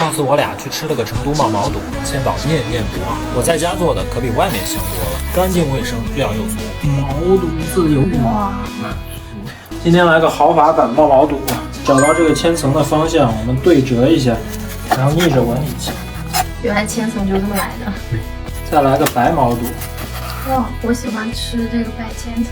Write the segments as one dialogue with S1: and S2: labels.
S1: 上次我俩去吃了个成都冒毛肚，千宝念念不忘。我在家做的可比外面香多了，干净卫生，料又足。毛肚自由哇！今天来个豪华版冒毛肚，找到这个千层的方向，我们对折一下，然后逆着纹一下。
S2: 原来千层就这么来的。
S1: 再来个白毛肚。
S2: 哇，我喜欢吃这个白千层。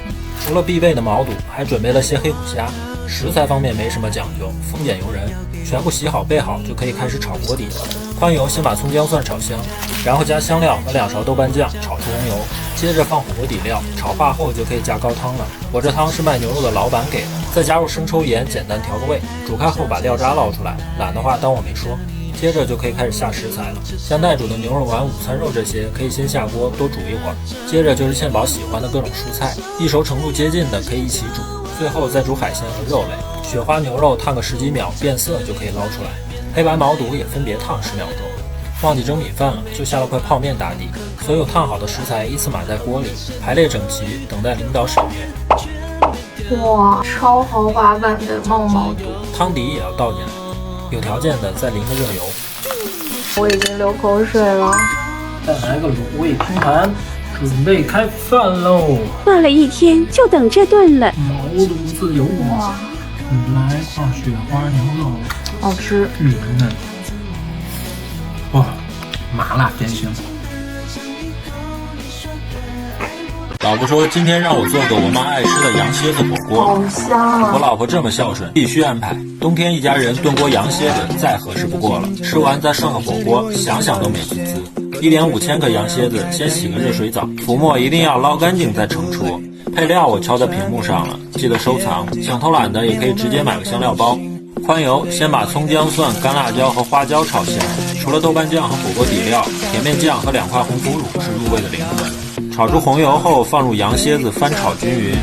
S1: 除了必备的毛肚，还准备了些黑虎虾。食材方面没什么讲究，丰俭由人，全部洗好备好就可以开始炒锅底了。宽油先把葱姜蒜炒香，然后加香料和2勺豆瓣酱炒出红油，接着放火锅底料，炒化后就可以加高汤了。我这汤是卖牛肉的老板给的，再加入生抽盐，简单调个味。煮开后把料渣捞出来，懒的话当我没说。接着就可以开始下食材了，像待煮的牛肉丸、午餐肉这些可以先下锅多煮一会儿。接着就是倩宝喜欢的各种蔬菜，一熟程度接近的可以一起煮。最后再煮海鲜和肉类，雪花牛肉烫个10几秒变色就可以捞出来，黑白毛肚也分别烫10秒钟。忘记蒸米饭了，就下了块泡面打底。所有烫好的食材依次码在锅里，排列整齐，等待领导审阅。
S2: 哇，超豪华版的冒毛肚，
S1: 汤底也要倒进来，有条件的再淋个热油。
S2: 我已经流口水了。
S1: 再来个卤味拼盘，准备开饭喽！
S3: 饿了一天，就等这顿了。
S1: 毛肚自由哇！来块雪花牛肉，
S2: 好吃，
S1: 嫩。哇，麻辣鲜香。老婆说今天让我做个我妈爱吃的羊蝎子火锅，
S2: 好香啊！
S1: 我老婆这么孝顺，必须安排。冬天一家人炖锅羊蝎子再合适不过了，吃完再涮个火锅，想想都美滋滋。1点5千克羊蝎子，先洗个热水澡，浮沫一定要捞干净再盛出。配料我敲在屏幕上了，记得收藏。想偷懒的也可以直接买个香料包。宽油先把葱姜蒜、干辣椒和花椒炒香，除了豆瓣酱和火锅底料，甜面酱和2块红腐乳是入味的灵魂。炒出红油后，放入羊蝎子翻炒均匀，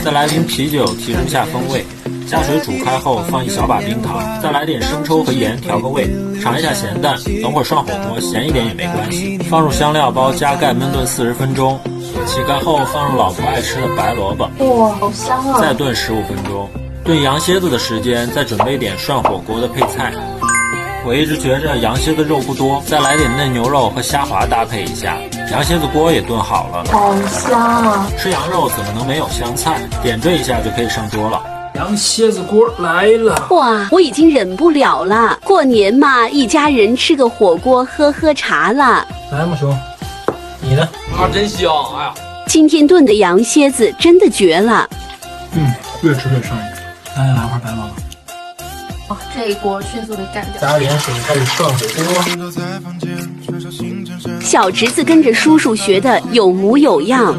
S1: 再来瓶啤酒提升下风味。加水煮开后放1小把冰糖，再来点生抽和盐调个味，尝一下咸淡。等会儿上火锅咸一点也没关系。放入香料包，加盖焖炖40分钟。起盖后放入老婆爱吃的白萝卜，
S2: 哇，好香啊！
S1: 再炖15分钟。炖羊蝎子的时间，再准备点涮火锅的配菜。我一直觉着羊蝎子肉不多，再来点嫩牛肉和虾滑搭配一下。羊蝎子锅也炖好了，
S2: 好香啊！
S1: 吃羊肉怎么能没有香菜？点缀一下就可以上桌了。羊蝎子锅来了！
S3: 哇，我已经忍不了了。过年嘛，一家人吃个火锅，喝茶了。
S1: 来嘛，兄，你呢？
S4: 啊，真香！哎呀，
S3: 今天炖的羊蝎子真的绝了。
S1: 越吃越上瘾。来块白萝卜。
S2: 哇，这一锅迅速被干掉。
S1: 加点水开始涮火锅。
S3: 小侄子跟着叔叔学的有模有样。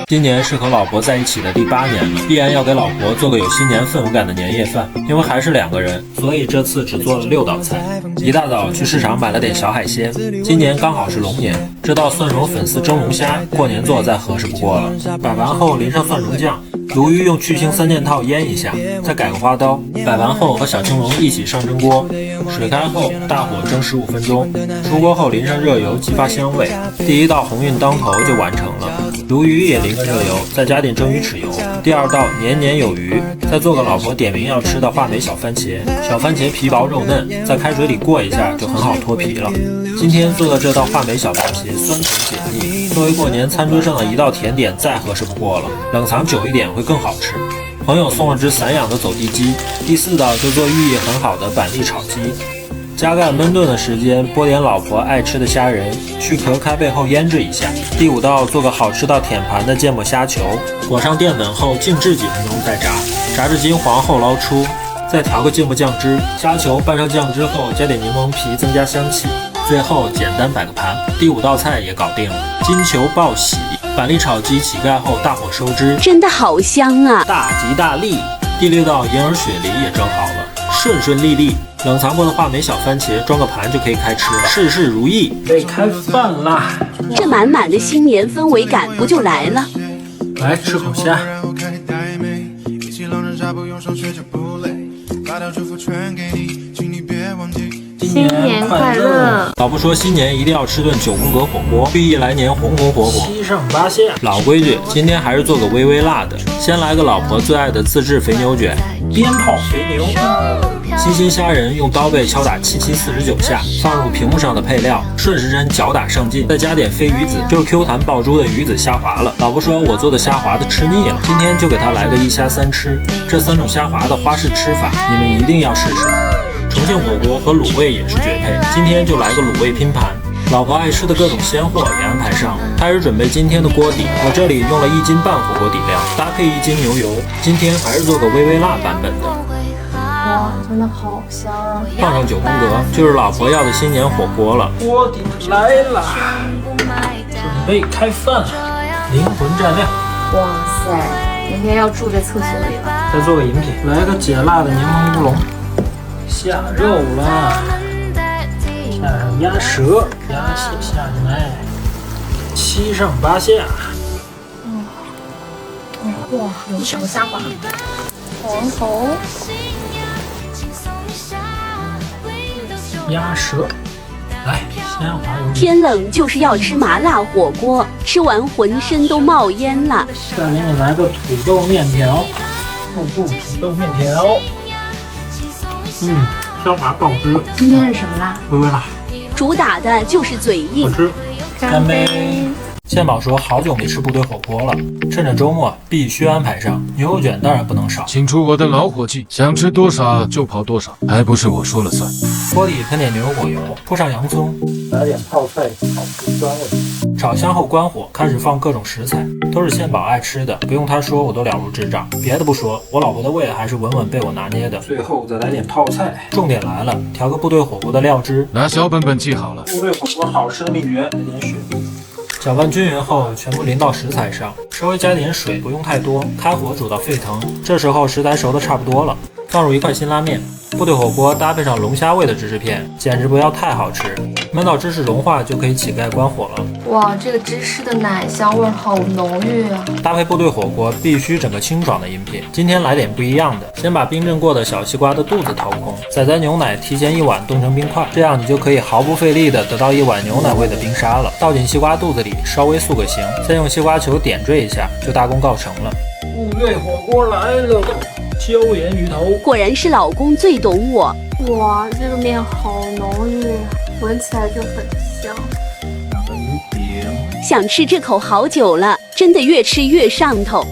S1: 今年是和老婆在一起的第8年了，必然要给老婆做个有新年氛围感的年夜饭。因为还是2个人，所以这次只做了6道菜。一大早去市场买了点小海鲜，今年刚好是龙年，这道蒜蓉粉丝蒸龙虾，过年做再合适不过了。摆完后淋上蒜蓉酱，鲈鱼用去腥3件套腌一下，再改个花刀。摆完后和小青龙一起上蒸锅，水开后大火蒸15分钟，出锅后淋上热油，激发香味。第1道鸿运当头就完成了。鲈鱼也淋个热油，再加点蒸鱼豉油。第2道年年有余，再做个老婆点名要吃的话梅小番茄。小番茄皮薄肉嫩，在开水里过一下就很好脱皮了。今天做的这道话梅小番茄酸甜解腻，作为过年餐桌上的一道甜点再合适不过了，冷藏久一点会更好吃。朋友送了只散养的走地鸡。第4道就做寓意很好的板栗炒鸡。加盖焖炖的时间，拨点老婆爱吃的虾仁，去壳开背后腌制一下。第5道做个好吃到舔盘的芥末虾球，裹上淀粉后静置几分钟再炸，炸至金黄后捞出，再调个芥末酱汁。虾球拌上酱汁后，加点柠檬皮增加香气。最后简单摆个盘。第5道菜也搞定了，金球报喜。板栗炒鸡起盖后大火收汁，
S3: 真的好香啊！
S1: 大吉大利。第6道银耳雪梨也蒸好了，顺顺利利。冷藏过的话梅小番茄装个盘就可以开吃了，事事如意，可以开饭啦！
S3: 这满满的新年氛围感不就来了？
S1: 来吃口虾。
S2: 新年快乐！
S1: 老婆说新年一定要吃顿9宫格火锅，寓意来年红红火火，七上八下。老规矩，今天还是做个微微辣的。先来个老婆最爱的自制肥牛卷，鞭炮肥牛。新鲜虾仁用刀背敲打7749下，放入屏幕上的配料，顺时针搅打上劲，再加点飞鱼子，就 Q 弹爆珠的鱼子虾滑了。老婆说我做的虾滑的吃腻了，今天就给她来个一虾三吃。这3种虾滑的花式吃法，你们一定要试试。重庆火锅和卤味也是绝配，今天就来个卤味拼盘。老婆爱吃的各种鲜货也安排上，开始准备今天的锅底。我这里用了1斤半火锅底料，搭配1斤牛油。今天还是做个微微辣版本的。
S2: 哇，真的好香啊！
S1: 放上9宫格，就是老婆要的新年火锅了。锅底来了，准备开饭了，灵魂蘸料。
S2: 哇塞，明天要住在厕所里了。
S1: 再做个饮品，来个解辣的柠檬乌龙。下肉了。下上鸭舌，鸭血下进来，7上8下。
S2: 哇，有什么虾滑？黄喉，
S1: 鸭舌，来鲜滑油。
S3: 天冷就是要吃麻辣火锅，吃完浑身都冒烟了。
S1: 再给你来个土豆面条，土豆面条。香滑爆汁。
S2: 今天是什么辣？
S1: 微微辣。
S3: 主打的就是嘴硬。
S1: 好吃。
S2: 干杯！
S1: 献宝说好久没吃部队火锅了，趁着周末必须安排上。牛肉卷当然不能少，
S4: 请出我的老伙计，想吃多少就跑多少，还不是我说了算。
S1: 锅底喷点牛油果油，铺上洋葱，来点泡菜炒出酸味。炒香后关火，开始放各种食材，都是献宝爱吃的，不用他说我都了如指掌。别的不说，我老婆的胃还是稳稳被我拿捏的。最后再来点泡菜，重点来了，调个部队火锅的料汁。
S4: 拿小本本记好了。
S1: 部队火锅好吃的秘诀，来点雪碧。搅拌均匀后，全部淋到食材上，稍微加点水，不用太多，开火煮到沸腾。这时候食材熟的差不多了，放入1块辛拉面。部队火锅搭配上龙虾味的芝士片，简直不要太好吃。焖到芝士融化就可以起盖关火了。
S2: 哇，这个芝士的奶香味好浓郁啊！
S1: 搭配部队火锅必须整个清爽的饮品。今天来点不一样的，先把冰镇过的小西瓜的肚子掏空，再在牛奶提前1碗冻成冰块，这样你就可以毫不费力的得到1碗牛奶味的冰沙了。倒进西瓜肚子里，稍微塑个形，再用西瓜球点缀一下，就大功告成了。部队火锅来了，椒盐鱼头。
S3: 果然是老公最懂我。
S2: 哇，这个面好浓郁，闻起来就很香。
S1: 两个鱼饼，
S3: 想吃这口好久了，真的越吃越上头。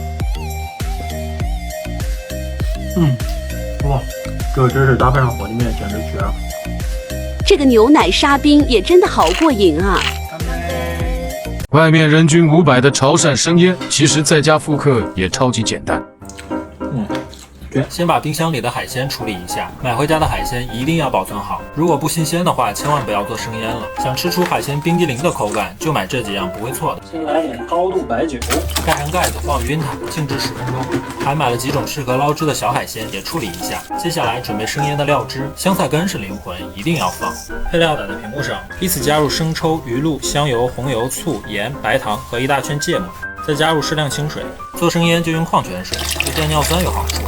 S1: 哇，这芝士搭配上火鸡面简直绝了。
S3: 这个牛奶沙冰也真的好过瘾啊！
S4: 外面人均500的潮汕生腌，其实在家复刻也超级简单。
S1: 先把冰箱里的海鲜处理一下，买回家的海鲜一定要保存好，如果不新鲜的话，千万不要做生腌了。想吃出海鲜冰激凌的口感，就买这几样不会错的。先来点高度白酒，盖上盖子放匀它，静置10分钟。还买了几种适合捞汁的小海鲜，也处理一下。接下来准备生腌的料汁，香菜根是灵魂，一定要放。配料打在屏幕上，依次加入生抽、鱼露、香油、红油、醋、盐、白糖和1大圈芥末，再加入适量清水。做生腌就用矿泉水，对降尿酸有好处。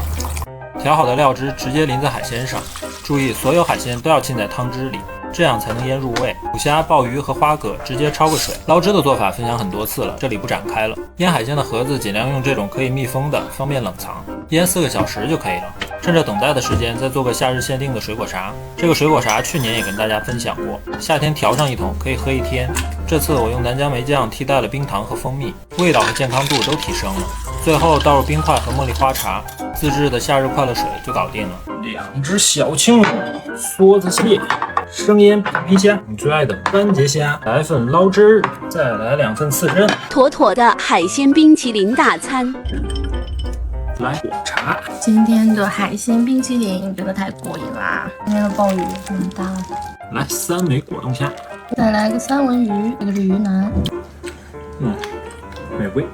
S1: 调好的料汁直接淋在海鲜上，注意所有海鲜都要浸在汤汁里，这样才能腌入味。虎虾、鲍鱼和花蛤直接焯个水。捞汁的做法分享很多次了，这里不展开了。腌海鲜的盒子尽量用这种可以密封的，方便冷藏。腌4个小时就可以了。趁着等待的时间，再做个夏日限定的水果茶。这个水果茶去年也跟大家分享过，夏天调上1桶可以喝1天。这次我用南姜梅酱替代了冰糖和蜂蜜，味道和健康度都提升了。最后倒入冰块和茉莉花茶，自制的夏日快乐水就搞定了。2只小青龙、梭子蟹、生腌皮皮虾，你最爱的番茄虾，来份捞汁，再来2份刺身，
S3: 妥妥的海鲜冰淇淋大餐。
S1: 来果茶。
S2: 今天的海鲜冰淇淋真的太过瘾啦！今天的鲍鱼很大的，
S1: 来3枚果冻虾，
S2: 再来个三文鱼，这个是鱼腩。
S1: 美味。